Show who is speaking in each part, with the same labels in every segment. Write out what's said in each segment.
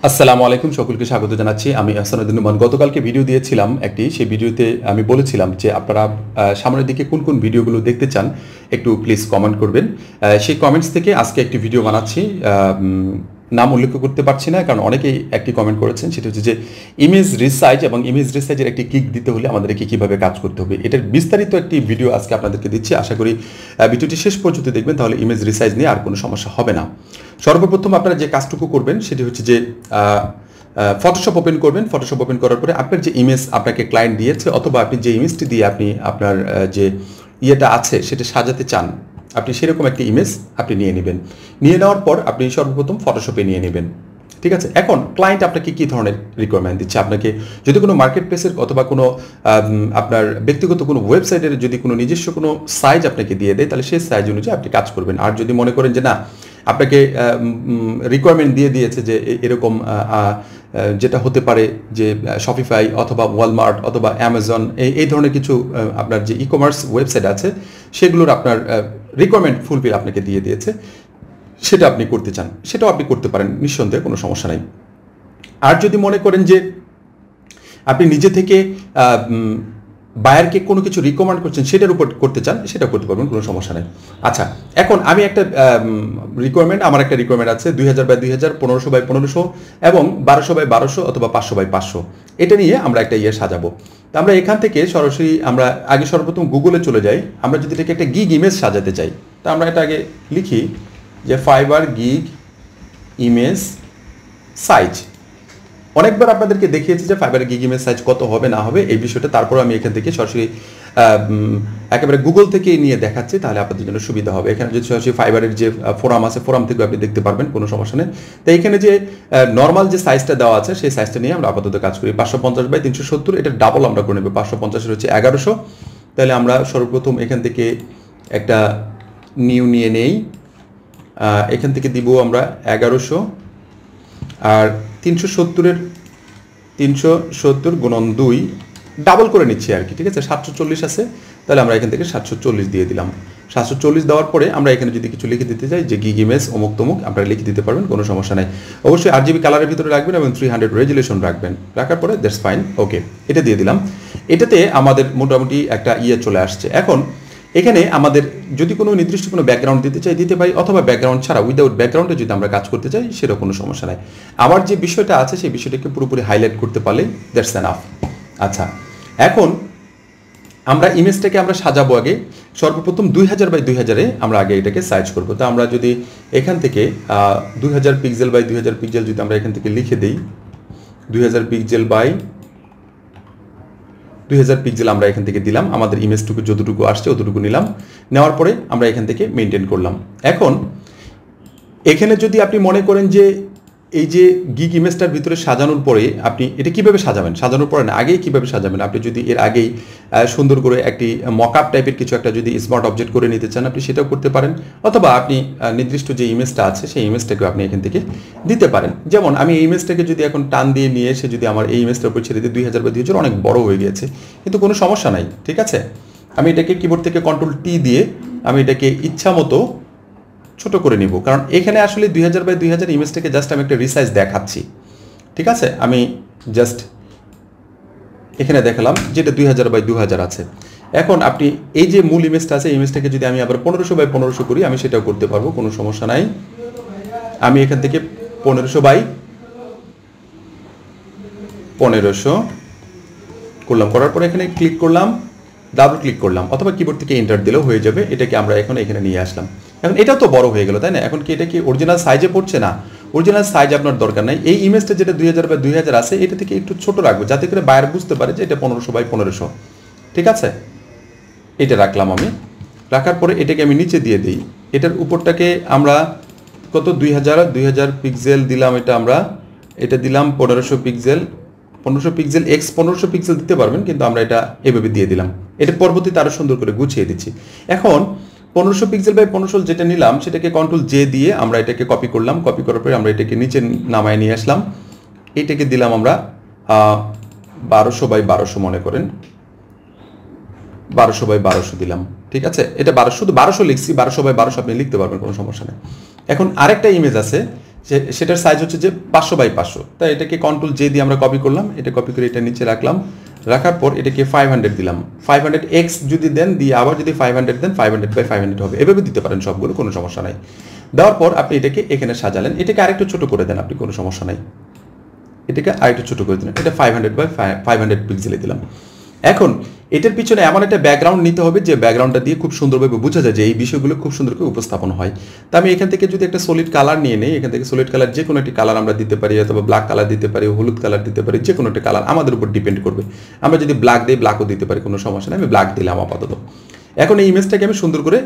Speaker 1: আসসালামু আলাইকুম, সকলকে স্বাগত জানাচ্ছি। আমি আহসান উদ্দিন নোমান। গতকালকে ভিডিও দিয়েছিলাম একটি, সেই ভিডিওতে আমি বলেছিলাম যে আপনারা সামনের দিকে কোন কোন ভিডিওগুলো দেখতে চান একটু প্লিজ কমেন্ট করবেন। সেই কমেন্টস থেকে আজকে একটি ভিডিও বানাচ্ছি। নাম উল্লেখ করতে পারছি না কারণ অনেকেই একটি কমেন্ট করেছেন, সেটা হচ্ছে যে ইমেজ রিসাইজ এবং ইমেজ রিসাইজের একটি কিক দিতে হলে আমাদেরকে কীভাবে কাজ করতে হবে, এটার বিস্তারিত একটি ভিডিও আজকে আপনাদেরকে দিচ্ছি। আশা করি ভিডিওটি শেষ পর্যন্ত দেখবেন, তাহলে ইমেজ রিসাইজ নিয়ে আর কোনো সমস্যা হবে না। সর্বপ্রথম আপনারা যে কাজটুকু করবেন সেটি হচ্ছে যে ফটোশপ ওপেন করবেন। ফটোশপ ওপেন করার পরে আপনার যে ইমেজ আপনাকে ক্লায়েন্ট দিয়েছে, অথবা আপনি যে ইমেজটি দিয়ে আপনি আপনার যে ইয়েটা আছে সেটা সাজাতে চান, আপনি সেরকম একটি ইমেজ আপনি নিয়ে নেবেন। নিয়ে নেওয়ার পর আপনি সর্বপ্রথম ফটোশপে নিয়ে নেবেন। ঠিক আছে, এখন ক্লায়েন্ট আপনাকে কী ধরনের রিকোয়ারমেন্ট দিচ্ছে, আপনাকে যদি কোনো মার্কেট প্লেসের অথবা কোনো আপনার ব্যক্তিগত কোনো ওয়েবসাইটের যদি কোনো নিজস্ব কোনো সাইজ আপনাকে দিয়ে দেয়, তাহলে সেই সাইজ অনুযায়ী আপনি কাজ করবেন। আর যদি মনে করেন যে না, আপনাকে রিকোয়ারমেন্ট দিয়ে দিয়েছে যে এরকম যেটা হতে পারে যে শপিফাই অথবা ওয়ালমার্ট অথবা অ্যামাজন এই ধরনের কিছু আপনার যে ই কমার্স ওয়েবসাইট আছে সেগুলোর আপনার রিকোয়ারমেন্ট ফুলফিল আপনাকে দিয়ে দিয়েছে, সেটা আপনি করতে চান, সেটাও আপনি করতে পারেন, নিঃসন্দেহে কোনো সমস্যা নাই। আর যদি মনে করেন যে আপনি নিজে থেকে বায়ারকে কোনো কিছু রিকমেন্ড করছেন, সেটার উপর করতে চান, সেটা করতে পারবেন, কোনো সমস্যা নেই। আচ্ছা, এখন আমি একটা আমার একটা রিকোয়ারমেন্ট আছে 2000 বাই 2000, 1500 বাই 1500 এবং 1200 বাই 1200 অথবা 500 বাই 500। এটা নিয়ে আমরা একটা সাজাবো। তো আমরা এখান থেকে সরাসরি আমরা আগে সর্বপ্রথম গুগলে চলে যাই। আমরা যদি এটাকে একটা গিগ ইমেজ সাজাতে চাই, তা আমরা এটা আগে লিখি যে ফাইবার গিগ ইমেজ সাইজ। অনেকবার আপনাদেরকে দেখিয়েছি যে ফাইবারের গিগ ইমেজ সাইজ কত হবে না হবে এই বিষয়টা, তারপর আমি এখান থেকে সরাসরি একেবারে গুগল থেকে নিয়ে দেখাচ্ছি, তাহলে আপনাদের জন্য সুবিধা হবে। এখানে যদি সরাসরি ফাইবারের যে ফোরাম আছে, ফোরাম থেকে আপনি দেখতে পারবেন, কোনো সমস্যা নেই। তো এখানে যে নর্মাল যে সাইজটা দেওয়া আছে সেই সাইজটা নিয়ে আমরা আপাতত কাজ করি। 550 বাই 370, এটা ডাবল আমরা করে নেব। 550 হচ্ছে 1100। তাহলে আমরা সর্বপ্রথম এখান থেকে একটা নিউ নিয়ে নেই, এখান থেকে দিব আমরা 1100, আর 370 গুণন 2 ডাবল করে নিচ্ছি আর কি। ঠিক আছে, 740 আছে, তাহলে আমরা এখান থেকে 740 দিয়ে দিলাম। 740 দেওয়ার পরে আমরা এখানে যদি কিছু লিখে দিতে চাই যে গিগ ইমেজ অমুক তমুক, আপনারা লিখে দিতে পারবেন, কোনো সমস্যা নাই। অবশ্যই RGB কালারের ভিতরে রাখবেন এবং 300 রেজুলেশন রাখবেন। রাখার পরে দ্যাটস ফাইন, ওকে, এটা দিয়ে দিলাম। এটাতে আমাদের মোটামুটি একটা চলে আসছে। এখন এখানে আমাদের যদি কোনো নির্দিষ্ট কোনো ব্যাকগ্রাউন্ড দিতে চাই দিতে পারি, অথবা ব্যাকগ্রাউন্ড ছাড়া উইদাউট ব্যাকগ্রাউন্ডে যদি আমরা কাজ করতে চাই, সেটা কোনো সমস্যা নাই। আমার যে বিষয়টা আছে সেই বিষয়টাকে পুরোপুরি হাইলাইট করতে পারলে দ্যাটস এনাফ। আচ্ছা, এখন আমরা ইমেজটাকে আমরা সাজাবো। আগে সর্বপ্রথম 2000 বাই 2000-এ আমরা আগে এটাকে সাইজ করবো। তো আমরা যদি এখান থেকে 2000 পিক্সেল বাই 2000 পিক্সেল যদি আমরা এখান থেকে লিখে দিই, 2000 পিক্সেল বাই 2000 পিক্সেল আমরা এখান থেকে দিলাম। আমাদের ইমেজটুকু যতটুকু আসছে অতটুকু নিলাম। নেওয়ার পরে আমরা এখান থেকে মেনটেন করলাম। এখন এখানে যদি আপনি মনে করেন যে এই যে গিগ ইমেজটার ভিতরে সাজানোর পরে আপনি এটা কীভাবে সাজাবেন, সাজানোর পরে না আগেই কীভাবে সাজাবেন, আপনি যদি এর আগেই সুন্দর করে একটি মকআপ টাইপের কিছু একটা যদি স্মার্ট অবজেক্ট করে নিতে চান, আপনি সেটাও করতে পারেন। অথবা আপনি নির্দিষ্ট যে ইমেজটা আছে সেই ইমেজটাকেও আপনি এখান থেকে দিতে পারেন। যেমন আমি এই ইমেজটাকে যদি এখন টান দিয়ে নিয়ে এসে যদি আমার এই ইমেজটার উপর ছেড়ে দিই, 2000 বাই 2000 অনেক বড় হয়ে গিয়েছে, কিন্তু কোনো সমস্যা নাই। ঠিক আছে, আমি এটাকে কিবোর্ড থেকে Ctrl+T দিয়ে আমি এটাকে ইচ্ছা মতো ছোট করে নিব, কারণ এখানে আসলে 2000 বাই 2000 ইমেজটাকে জাস্ট আমি একটা রিসাইজ দেখাচ্ছি। ঠিক আছে, আমি জাস্ট এখানে দেখালাম যেটা 2000 বাই 2000 আছে। এখন আপনি এই যে মূল ইমেজটা আছে, এই ইমেজটাকে যদি আমি আবার 1500 বাই 1500 করি, আমি সেটাও করতে পারবো, কোনো সমস্যা নাই। আমি এখান থেকে 1500 বাই 1500 করলাম, করার পরে এখানে ক্লিক করলাম, ডাবল ক্লিক করলাম, অথবা কিবোর্ড থেকে এন্টার দিলেও হয়ে যাবে। এটাকে আমরা এখন এখানে নিয়ে আসলাম। এখন এটাও তো বড় হয়ে গেল, তাই না? এখন কি এটা কি অরিজিনাল সাইজে পড়ছে না? অরিজিনাল সাইজ আপনার দরকার নাই। এই ইমেজটা যেটা 2000 বাই 2000 আছে, এটা থেকে একটু ছোট রাখবো, যাতে করে বায়ার বুঝতে পারে যে এটা 1500 বাই 1500। ঠিক আছে, এটা রাখলাম আমি। রাখার পরে এটাকে আমি নিচে দিয়ে দিই। এটার উপরটাকে আমরা কত 2000 পিক্সেল দিলাম, এটা দিলাম 1500 পিক্সেল, 1500 পিক্সেল এক্স 1500 পিক্সেল দিতে পারবেন, কিন্তু আমরা এটা এভাবে দিয়ে দিলাম। এটা পরবর্তীতে আরও সুন্দর করে গুছিয়ে দিচ্ছি। এখন 1500 পিক্সেল বাই 1500 যেটা নিলাম সেটাকে Ctrl+J দিয়ে আমরা এটাকে কপি করলাম। কপি করার পরে আমরা এটাকে নিচে নামায় নিয়ে আসলাম। এইটাকে দিলাম আমরা 1200 বাই 1200, মনে করেন 1200 বাই 1200 দিলাম। ঠিক আছে, এটা 1200 লিখছি, 1200 বাই 1200 আপনি লিখতে পারবেন, কোনো সমস্যা নেই। এখন আরেকটা ইমেজ আছে সেটার সাইজ হচ্ছে যে 500 বাই 500। তাই এটাকে কন্ট্রোল জে দিয়ে আমরা কপি করলাম, এটা কপি করে এটা নিচে রাখলাম, রাখার পর এটাকে 500 দিলাম। 500x যদি দেন, দিয়ে আবার যদি 500 দেন, 500 বাই 500 হবে। এভাবে দিতে পারেন সবগুলো, কোনো সমস্যা নাই। দেওয়ার পর আপনি এটাকে এখানে সাজালেন, এটাকে আরেকটু ছোট করে দেন আপনি, কোনো সমস্যা নাই। এটাকে আরেকটু ছোট করে দিলেন, এটা 500 বাই 500 পিক্সেলে দিলাম। এখন এটার পিছনে এমন একটা ব্যাকগ্রাউন্ড নিতে হবে যে ব্যাকগ্রাউন্ডটা দিয়ে খুব সুন্দরভাবে বোঝা যায় যে এই বিষয়গুলো খুব সুন্দর করে উপস্থাপন হয়। তা আমি এখান থেকে যদি একটা সলিড কালার নিয়ে নেই, এখান থেকে সলিড কালার যে কোনো একটি কালার আমরা দিতে পারি, অথবা ব্ল্যাক কালার দিতে পারি, হলুদ কালার দিতে পারি, যে কোনো একটা কালার আমাদের উপর ডিপেন্ড করবে। আমরা যদি ব্ল্যাক দিই, ব্ল্যাকও দিতে পারি, কোনো সমস্যা নেই। আমি ব্ল্যাক দিলাম আপাতত। এখন এই ইমেজটাকে আমি সুন্দর করে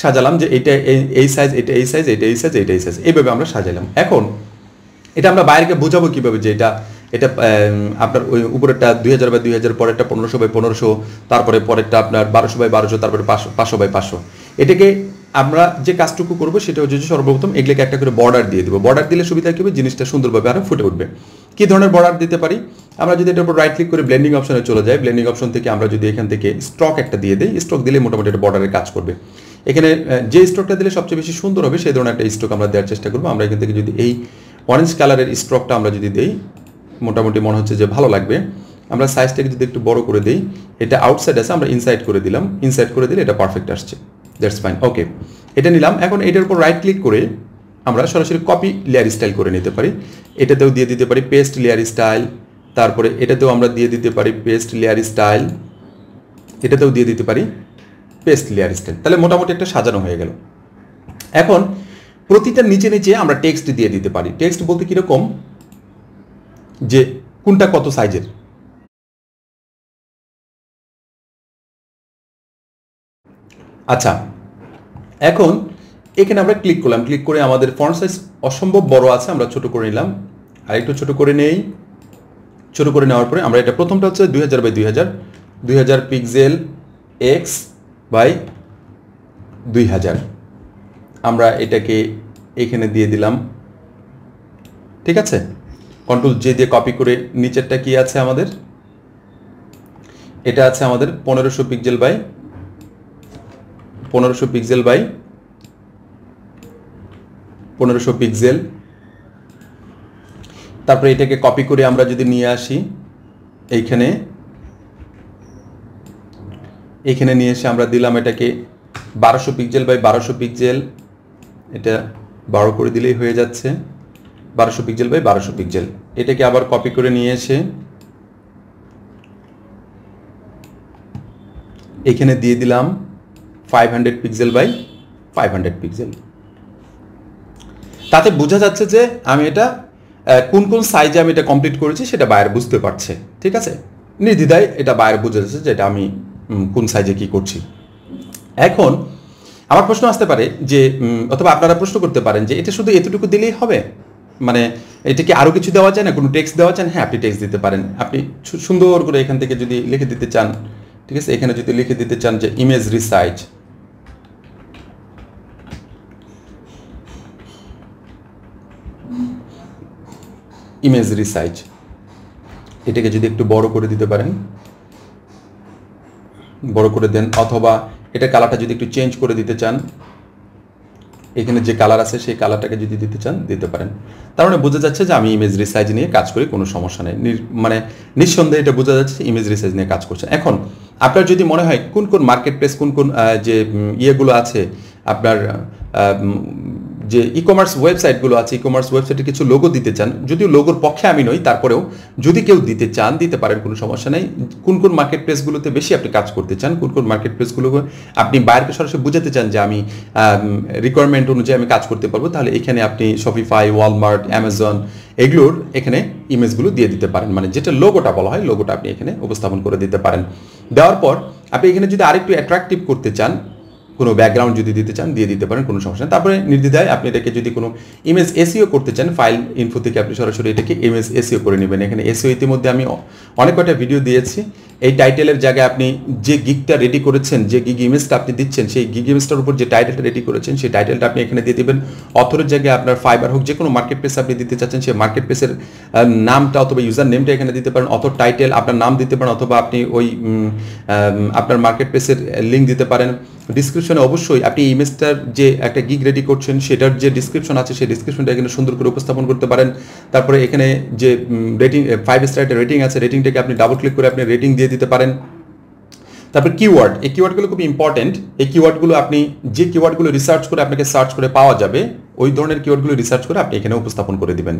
Speaker 1: সাজালাম যে এটা এই সাইজ, এটা এই সাইজ, এটা এই সাইজ, এটা এই সাইজ, এইভাবে আমরা সাজাইলাম। এখন এটা আমরা বাইরেকে বোঝাবো কীভাবে যে এটা আপনার ওই উপরেরটা 2000 বাই 2000, পরেরটা 1500 বাই 1500, তারপরে পরেরটা আপনার 1200 বাই 1200, তারপরে 500 বাই 500। এটাকে আমরা যে কাজটুকু করবো সেটা হচ্ছে যে সর্বপ্রথম এগুলোকে একটা করে বর্ডার দিয়ে দেবো। বর্ডার দিলে সুবিধা কী হবে, জিনিসটা সুন্দরভাবে আরও ফুটে উঠবে। কী ধরনের বর্ডার দিতে পারি আমরা, যদি এটার উপর রাইট ক্লিক করে ব্লেন্ডিং অপশনে চলে যাই, ব্লেন্ডিং অপশন থেকে আমরা যদি এখান থেকে স্ট্রক একটা দিয়ে দিই, স্ট্রক দিলে মোটামুটি একটা বর্ডারের কাজ করবে। এখানে যে স্ট্রকটা দিলে সবচেয়ে বেশি সুন্দর হবে সেই ধরনের একটা স্ট্রক আমরা দেওয়ার চেষ্টা করবো। আমরা এখান থেকে যদি এই অরেঞ্জ কালারের স্ট্রকটা আমরা যদি দিই, মোটামুটি মনে হচ্ছে যে ভালো লাগবে। আমরা সাইজটাকে যদি একটু বড় করে দিই, এটা আউটসাইড আছে, আমরা ইনসাইড করে দিলাম, ইনসাইড করে দিলে এটা পারফেক্ট আসছে। দ্যাটস ফাইন, ওকে। এটা নিলাম। এখন এটার উপর রাইট ক্লিক করে আমরা সরাসরি কপি লেয়ার স্টাইল করে নিতে পারি। এটাতেও দিয়ে দিতে পারি পেস্ট লেয়ার স্টাইল, তারপরে এটাতেও আমরা দিয়ে দিতে পারি পেস্ট লেয়ার স্টাইল, এটাতেও দিয়ে দিতে পারি পেস্ট লেয়ার স্টাইল। তাহলে মোটামুটি একটা সাজানো হয়ে গেল। এখন প্রতিটার নিচে নিচে আমরা টেক্সট দিয়ে দিতে পারি। টেক্সট বলতে কীরকম, যে কোনটা কত সাইজের। আচ্ছা, এখন এখানে আমরা ক্লিক করলাম, ক্লিক করে আমাদের ফন্ট সাইজ অসম্ভব বড় আছে, আমরা ছোট করে নিলাম, আর একটু ছোট করে নেই। ছোট করে নেওয়ার পরে আমরা এটা প্রথমটা হচ্ছে 2000 বাই 2000 পিক্সেল এক্স বাই 2000, আমরা এটাকে এখানে দিয়ে দিলাম। ঠিক আছে, কন্ট্রোল জে দিয়ে কপি করে নিচেরটা কি আছে আমাদের, এটা আছে আমাদের 1500 pixel by 1500 pixel by 1500 pixel. তারপরে এটাকে কপি করে আমরা যদি নিয়ে আসি এইখানে, এখানে নিয়ে এসে আমরা দিলাম এটাকে 1200 পিক্সেল বাই 1200 পিক্সেল। এটা 12 করে দিলেই হয়ে যাচ্ছে, 1200 পিক্সেল বাই 1200 পিক্সেল। এটাকে আবার কপি করে নিয়ে এসে এখানে দিয়ে দিলাম 500 পিক্সেল বাই 500 পিক্সেল। তাতে বোঝা যাচ্ছে যে আমি এটা কোন কোন সাইজে আমি এটা কমপ্লিট করেছি সেটা বাইরে বুঝতে পারছে। ঠিক আছে, নির্দ্বিধায় এটা বাইরে বোঝা যাচ্ছে যে এটা আমি কোন সাইজে কি করছি। এখন আমার প্রশ্ন আসতে পারে যে, অথবা আপনারা প্রশ্ন করতে পারেন যে এটা শুধু এতটুকু দিলেই হবে, মানে এটা কি আরও কিছু দেওয়া যায় না, কোনো টেক্সট দেওয়া যায়? হ্যাঁ, আপনি টেক্সট দিতে পারেন। আপনি সুন্দর করে এখান থেকে যদি লিখে দিতে চান, ঠিক আছে, এখানে যদি লিখে দিতে চান যে ইমেজ রিসাইজ, ইমেজ রিসাইজ, এটাকে যদি একটু বড় করে দিতে পারেন, বড় করে দেন, অথবা এটা কালারটা যদি একটু চেঞ্জ করে দিতে চান, এখানে যে কালার আছে সেই কালারটাকে যদি দিতে চান দিতে পারেন। তার মানে বোঝা যাচ্ছে যে আমি ইমেজ রিসাইজ নিয়ে কাজ করি, কোনো সমস্যা নেই। মানে নিঃসন্দেহে এটা বোঝা যাচ্ছে ইমেজ রিসাইজ নিয়ে কাজ করছেন। এখন আপনার যদি মনে হয় কোন কোন মার্কেট প্লেস, কোন কোন যে ইয়েগুলো আছে আপনার, যে ই কমার্স ওয়েবসাইটগুলো আছে, ই কমার্স ওয়েবসাইটে কিছু লোগো দিতে চান, যদিও লোগোর পক্ষে আমি নই, তারপরেও যদি কেউ দিতে চান দিতে পারেন, কোনো সমস্যা নেই। কোন কোন মার্কেট প্লেসগুলোতে বেশি আপনি কাজ করতে চান, কোন কোন মার্কেট প্লেসগুলো আপনি বাইরেকে সরাসরি বুঝাতে চান যে আমি রিকোয়ারমেন্ট অনুযায়ী আমি কাজ করতে পারবো, তাহলে এখানে আপনি শপিফাই, ওয়ালমার্ট, অ্যামাজন এগুলোর এখানে ইমেজগুলো দিয়ে দিতে পারেন। মানে যেটা লোগোটা বলা হয়, লোগোটা আপনি এখানে উপস্থাপন করে দিতে পারেন। দেওয়ার পর আপনি এখানে যদি আরেকটু অ্যাট্রাকটিভ করতে চান, কোনো ব্যাকগ্রাউন্ড যদি দিতে চান দিয়ে দিতে পারেন, কোনো সমস্যা নেই। তারপরে নির্দ্বিধায় আপনি এটাকে যদি কোনো ইমেজ এসইও করতে চান, ফাইল ইনফো থেকে আপনি সরাসরি এটাকে ইমেজ এসইও করে নেবেন। এখানে এসইও ইতিমধ্যে আমি অনেক কয়টা ভিডিও দিয়েছি, এই টাইটেলের জায়গায় আপনি যে গিগটা রেডি করেছেন, যে গিগ ইমেজটা আপনি দিচ্ছেন, সেই গিগ ইমেজটার উপর যে টাইটেলটা রেডি করেছেন সেই টাইটেলটা আপনি এখানে দিয়ে দেবেন। অথরের জায়গায় আপনার ফাইবার হোক, যে কোনো মার্কেট প্লেসে আপনি দিতে চাচ্ছেন সেই মার্কেট প্লেসের নামটা অথবা ইউজার নেমটা এখানে দিতে পারেন। অথর টাইটেল আপনার নাম দিতে পারেন, অথবা আপনি ওই আপনার মার্কেট প্লেসের লিঙ্ক দিতে পারেন। ডিসক্রিপশনে অবশ্যই আপনি ইমেজটার যে একটা গিগ রেডি করছেন সেটার যে ডিসক্রিপশন আছে সেই ডিসক্রিপশনটা এখানে সুন্দর করে উপস্থাপন করতে পারেন। তারপরে এখানে যে রেটিং 5 স্টার একটা রেটিং আছে, রেটিংটাকে আপনি ডাবল ক্লিক করে আপনি রেটিং দিয়ে দিতে পারেন। তারপর কিওয়ার্ড, এই কিওয়ার্ডগুলো খুব ইম্পর্টেন্ট। এই কিওয়ার্ডগুলো আপনি যে কিওয়ার্ডগুলো রিসার্চ করে আপনাকে সার্চ করে পাওয়া যাবে ওই ধরনের কিওয়ার্ডগুলো রিসার্চ করে আপনি এখানে উপস্থাপন করে দিবেন।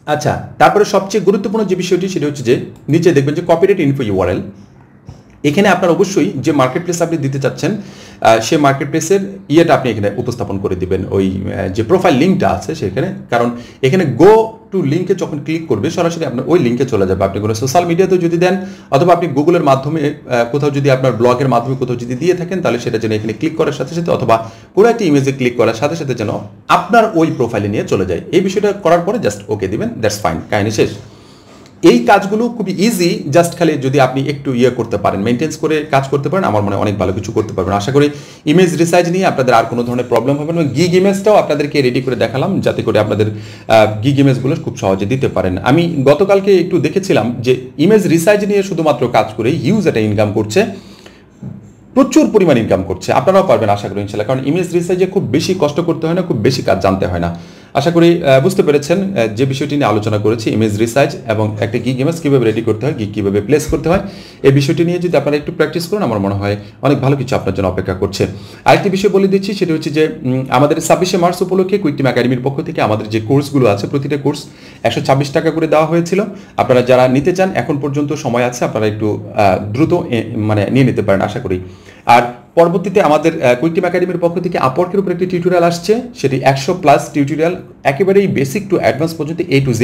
Speaker 1: আচ্ছা, তারপরে সবচেয়ে গুরুত্বপূর্ণ যে বিষয়টি সেটা হচ্ছে যে নিচে দেখবেন যে কপিরাইট ইনফো ইউআরএল। এখানে আপনার অবশ্যই যে মার্কেট প্লেস আপনি দিতে চাচ্ছেন সে মার্কেট প্লেসের ইয়েটা আপনি এখানে উপস্থাপন করে দিবেন, ওই যে প্রোফাইল লিঙ্কটা আছে সেখানে। কারণ এখানে গো টু লিঙ্কে যখন ক্লিক করবে সরাসরি আপনার ওই লিঙ্কে চলে যাবে। আপনি কোনো সোশ্যাল মিডিয়াতেও যদি দেন অথবা আপনি গুগলের মাধ্যমে কোথাও যদি আপনার ব্লগের মাধ্যমে কোথাও যদি দিয়ে থাকেন তাহলে সেটা যেন এখানে ক্লিক করার সাথে সাথে অথবা কোনো একটা ইমেজে ক্লিক করার সাথে সাথে যেন আপনার ওই প্রোফাইলে নিয়ে চলে যায়। এই বিষয়টা করার পরে জাস্ট ওকে দিবেন, দ্যাটস ফাইন, কাহিনী শেষ। এই কাজগুলো খুবই ইজি, জাস্ট খালি যদি আপনি একটু করতে পারেন, মেনটেন্স করে কাজ করতে পারেন, আমার মনে হয় অনেক ভালো কিছু করতে পারবেন। আশা করি ইমেজ রিসাইজ নিয়ে আপনাদের আর কোনো ধরনের প্রবলেম হবে না। গিগ ইমেজটাও আপনাদেরকে রেডি করে দেখালাম যাতে করে আপনাদের গিগ ইমেজগুলো খুব সহজে দিতে পারেন। আমি গতকালকে একটু দেখেছিলাম যে ইমেজ রিসাইজ নিয়ে শুধুমাত্র কাজ করে হিউজ একটা ইনকাম করছে, প্রচুর পরিমাণ ইনকাম করছে। আপনারাও পারবেন আশা করি ইনশাল্লাহ, কারণ ইমেজ রিসার্চে খুব বেশি কষ্ট করতে হয় না, খুব বেশি কাজ জানতে হয় না। আশা করি বুঝতে পেরেছেন যে বিষয়টি নিয়ে আলোচনা করেছি, ইমেজ রিসার্চ এবং একটা গিগ ইমেজ কীভাবে রেডি করতে হয়, গিগ কীভাবে প্লেস করতে হয়, এই বিষয়টি নিয়ে যদি আপনারা একটু প্র্যাকটিস করেন আমার মনে হয় অনেক ভালো কিছু আপনার জন্য অপেক্ষা করছে। আরেকটি বিষয় বলে দিচ্ছি, সেটা হচ্ছে যে আমাদের 26শে মার্চ উপলক্ষে কুইক টিম একাডেমির পক্ষ থেকে আমাদের যে কোর্সগুলো আছে প্রতিটা কোর্স 126 টাকা করে দেওয়া হয়েছিল। আপনারা যারা নিতে চান এখন পর্যন্ত সময় আছে, আপনারা একটু দ্রুত নিয়ে নিতে পারেন আশা করি। আর পরবর্তীতে আমাদের কুইক টিম একাডেমির পক্ষ থেকে আপওয়ার্কের উপর একটি টিউটোরিয়াল আসছে, সেটি 100+ টিউটোরিয়াল, একেবারেই বেসিক টু অ্যাডভান্স পর্যন্ত A to Z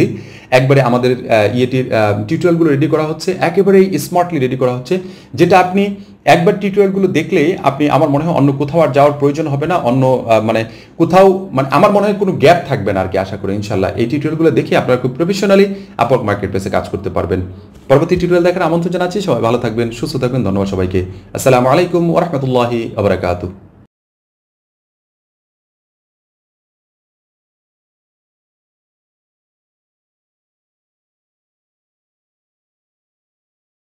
Speaker 1: একবারে আমাদের ইয়েটির টিউটোরিয়ালগুলো রেডি করা হচ্ছে, একেবারেই স্মার্টলি রেডি করা হচ্ছে, যেটা আপনি একবার টিউটোরিয়ালগুলো দেখলে আপনি আমার মনে হয় অন্য কোথাও আর যাওয়ার প্রয়োজন হবে না, অন্য কোথাও আমার মনে হয় কোনো গ্যাপ থাকবে না আর কি। আশা করি ইনশাল্লাহ এই টিউটোরিয়ালগুলো দেখে আপনারা খুব প্রফেশনালি আপওয়ার্ক মার্কেট প্লেসে কাজ করতে পারবেন। পরবর্তী টিউটোরিয়াল দেখার আমন্ত্রণ জানাচ্ছি। সবাই ভালো থাকবেন, সুস্থ থাকবেন। ধন্যবাদ সবাইকে। আসসালামু আলাইকুম ওয়া রাহমাতুল্লাহি ওয়া বারাকাতুহু।